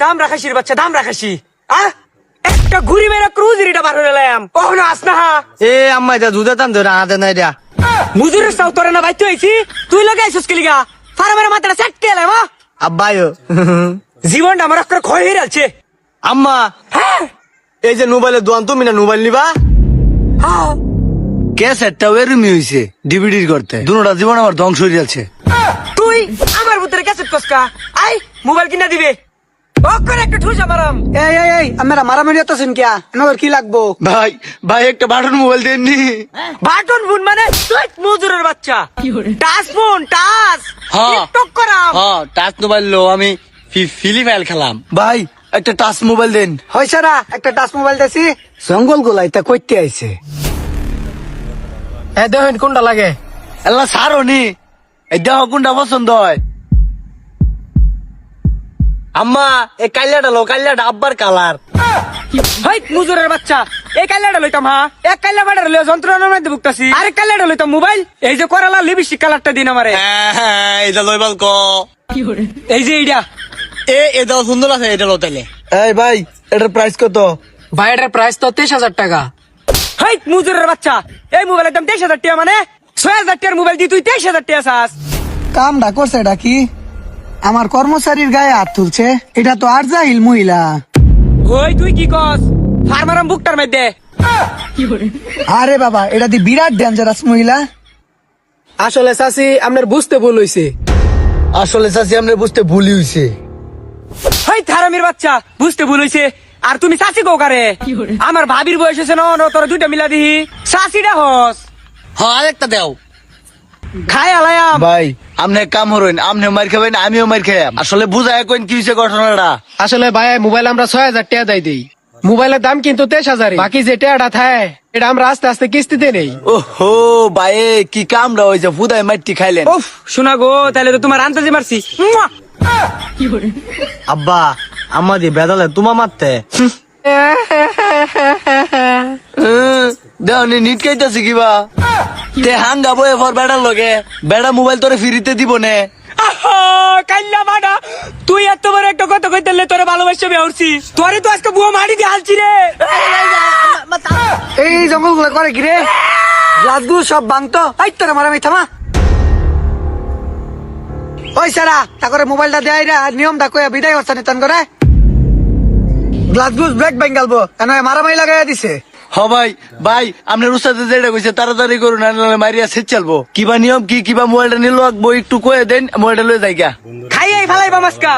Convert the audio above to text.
দাম রাখাসি রে বাচ্চা, দাম রাখাসি। একটা ঘুরি মেরা ক্রুজারিটা বার হয়ে এলাম। কখনো আস না। এ আম্মা এটা দুধে টান ধরে হাতে নাই দিয়া মুজুরের সাউ তোরে না বাইতে হইছি, তুই লগে আইছস কি লিগা? ফার্মের মাথাটা সেট কে এলাম। আব্বাইও জীবনটা আমার একটা ক্ষয় হয়ে যাচ্ছে। আম্মা এই যে মোবাইলের দোয়ান তুমি না মোবাইল নিবা ক্যাসেটটা এরমি হইছে ডিভিডির করতে দুটোটা জীবন আমার ধ্বংস হয়ে যাচ্ছে। তুই আমার ভিতরে ক্যাসেট কসকা আই মোবাইল কিনা দিবে ওকরে একটা ঠুসা মারাম। এই আমরা মারামারি হতেছেন কিয়া নগর কি লাগবো? ভাই ভাই একটা বাটন মোবাইল দেননি। বাটন ফোন মানে তুই মুজুরের বাচ্চা। টাচ ফোন টাচ হ্যাঁ। টিকটক করাম। হ্যাঁ টাচ মোবাইল লো আমি ফ্রি ফায়ার খেলাম। ভাই একটা টাচ মোবাইল দেন। হয়েছে না একটা টাচ মোবাইল দেছি জঙ্গল গোলাই তা কইতে আইছে। দেখেন কোনটা লাগে। এলা সারো নি এই দেহ কোনটা পছন্দ হয়? আম্মা এই কালিয়াটা লো, কালিয়াটা আব্বার কালার। হাই মুজুরের বাচ্চা, এই কাল্লাটা লইতাম। হ্যাঁ এক কাল্লা বাড়ার লইয়া যন্ত্রণার মধ্যে ভুগতাছি। আরেক কাল্লাটা লইতাম মোবাইল। এই যে করালা লিপস্টিক কালারটা দিন আমারে। হ্যাঁ এটা লইবাল ক এই যে এইটা এটা সুন্দর আছে এটা লো তাইলে। এই ভাই এটার প্রাইস কত? ভাই এটার প্রাইস তো 23,000 টাকা। হাই মুজুরের বাচ্চা, এই মোবাইলের দাম 23,000 টাকা মানে 6,000 টাকার মোবাইল দি তুই 23,000 টাকা চাস। কামটা করছে এটা কি? আমার কর্মচারীর গায়ে হাত তুলছে। এটা তো আর জাহিল মহিলা। ওই তুই কি কস? ফার্মারাম বুকটার মধ্যে। আরে বাবা এটা দি বিরাট ডেঞ্জারাস মহিলা। আসলে চাচি আপনার বুঝতে ভুল হইছে। আসলে চাচি আমরা বুঝতে ভুলই হইছে। হাই থারামির বাচ্চা, বুঝতে ভুল হইছে। আর তুমি চাচি কো কারে? আমার ভাবির বয়স হয়েছে না, তোর দুইটা মিলা দিহি চাচিটা হস। হ্যাঁ আরেকটা দেও। খাই আলায়াম। ভাই আপনি এক কাম হরেন, আপনি মার খাবেন আমিও মার খাইয়াম। আসলে বুঝায় কইন কি হইছে ঘটনাটা। আসলে ভাই মোবাইল আমরা 6,000 টাকা দেই দিই। মোবাইলের দাম কিন্তু 23,000। বাকি যে টাকাটা থাকে এটা আমরা আস্তে আস্তে কিস্তিতে নেই। ওহো ভাই কি কামটা হইছে ফুদায় মাটি খাইলেন। উফ শোনা গো, তাহলে তো তোমার আন্তাজি মারছি। মুয়া! আব্বা আম্মা দি বেদালে তোমা মারতে দেওনি নিট খাইতেছে কিবা তে হাঙ্গা বয়ে ফর বেড়ার লগে বেড়া মোবাইল তোরে ফ্রিতে দিব নে। আহা, কাইল্লা বাড়া, তুই এত বড় একটা কথা কইতে তোরে ভালোবাসা বেহরছি। তোরে তো আজকে বুয়া মারি দিয়ে হালছি রে। এই জঙ্গল গুলা করে কি রে? গ্লাসগুলো সব ভাঙতো। এই তোরা মারামারি থামা। ওই সারা তারপরে মোবাইলটা দেয় রে আর নিয়মটা কয়ে বিদায় হচ্ছে নিতান করে গ্লাসগুলো ব্রেক বেঙ্গালবো কেন মারামারি লাগাইয়া দিছে। হ ভাই ভাই আপনার উস্তাদে যেটা কইছে তাড়াতাড়ি করুন নাহলে মারিয়া সেট চালবো। কিবা নিয়ম কি কিবা মোবাইলটা নিল একটু কয়ে দেন মোবাইলটা লয়ে যাই গা। খাইয়ে ফেলাইবা মাস্কা।